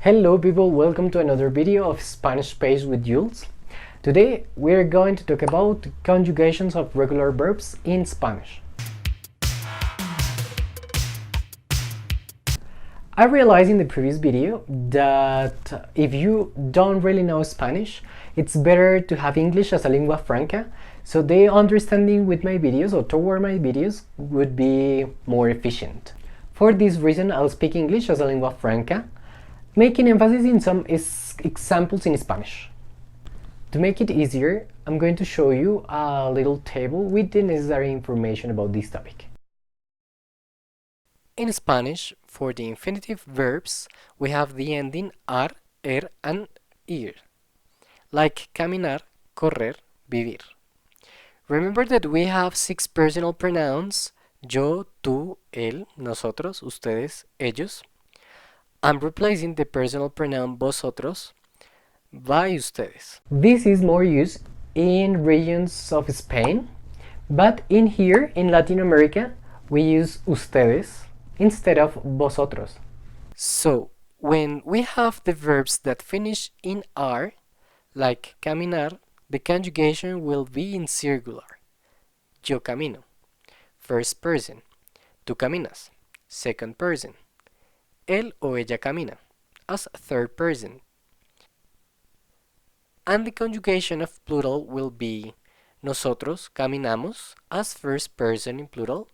Hello people, welcome to another video of Spanish Space with Jules. Today we're going to talk about conjugations of regular verbs in Spanish. I realized in the previous video that if you don't really know Spanish, it's better to have English as a lingua franca, so the understanding with my videos or toward my videos would be more efficient. For this reason, I'll speak English as a lingua franca, making emphasis in some examples in Spanish. To make it easier, I'm going to show you a little table with the necessary information about this topic. In Spanish, for the infinitive verbs, we have the ending ar, and ir, like caminar, correr, vivir. Remember that we have 6 personal pronouns: yo, tú, él, nosotros, ustedes, ellos. I'm replacing the personal pronoun vosotros by ustedes. This is more used in regions of Spain, but in here, in Latin America, we use ustedes instead of vosotros. So, when we have the verbs that finish in ar, like caminar, the conjugation will be in singular. Yo camino, first person. Tú caminas, second person. Él o ella camina, as third person. And the conjugation of plural will be nosotros caminamos, as first person in plural.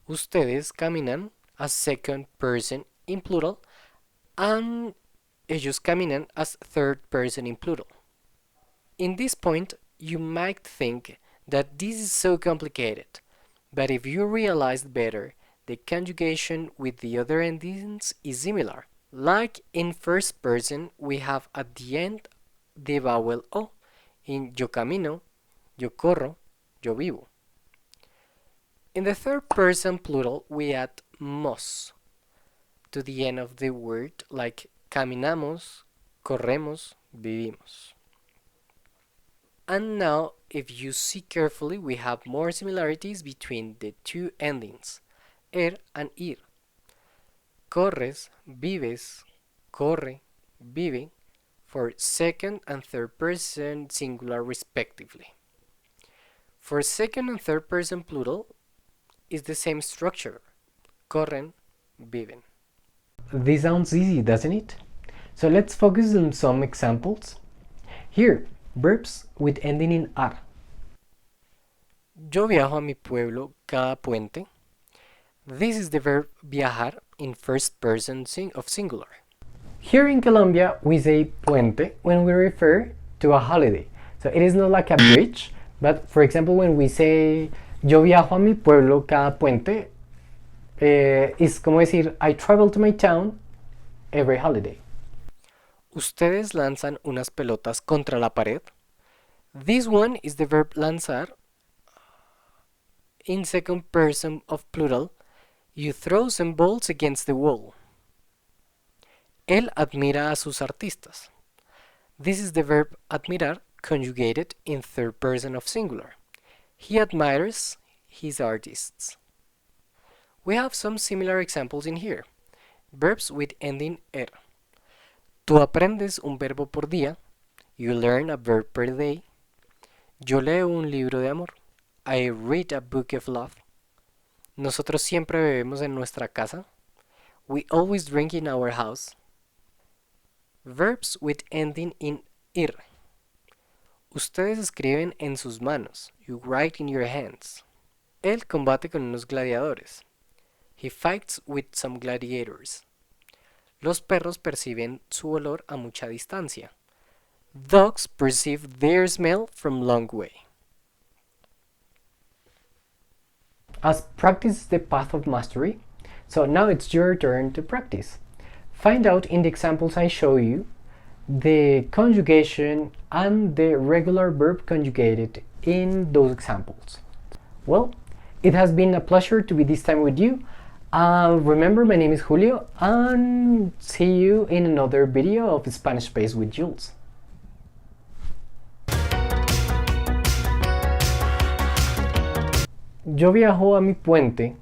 Ustedes caminan, as second person in plural. And ellos caminan, as third person in plural. In this point, you might think that this is so complicated, but if you realize better, the conjugation with the other endings is similar. Like in first person, we have at the end the vowel O. In yo camino, yo corro, yo vivo. In the third person plural, we add mos to the end of the word, like caminamos, corremos, vivimos. And now, if you see carefully, we have more similarities between the two endings, and ir. Corres, vives, corre, vive, for second and third person singular respectively. For second and third person plural is the same structure, corren, viven. This sounds easy, doesn't it? So let's focus on some examples. Here, verbs with ending in ar. Yo viajo a mi pueblo cada puente. This is the verb viajar in first person of singular. Here in Colombia, we say puente when we refer to a holiday. So it is not like a bridge, but for example, when we say yo viajo a mi pueblo cada puente, es como decir I travel to my town every holiday. Ustedes lanzan unas pelotas contra la pared. This one is the verb lanzar in second person of plural. You throw some balls against the wall. Él admira a sus artistas. This is the verb admirar conjugated in third person of singular. He admires his artists. We have some similar examples in here. Verbs with ending er. Tú aprendes un verbo por día. You learn a verb per day. Yo leo un libro de amor. I read a book of love. Nosotros siempre bebemos en nuestra casa. We always drink in our house. Verbs with ending in ir. Ustedes escriben en sus manos. You write in your hands. Él combate con unos gladiadores. He fights with some gladiators. Los perros perciben su olor a mucha distancia. Dogs perceive their smell from long way. As practice is the path of mastery, so now it's your turn to practice. Find out in the examples I show you the conjugation and the regular verb conjugated in those examples. Well, it has been a pleasure to be this time with you. Remember, my name is Julio, and see you in another video of Spanish Space with Jules. Yo viajo a mi puente.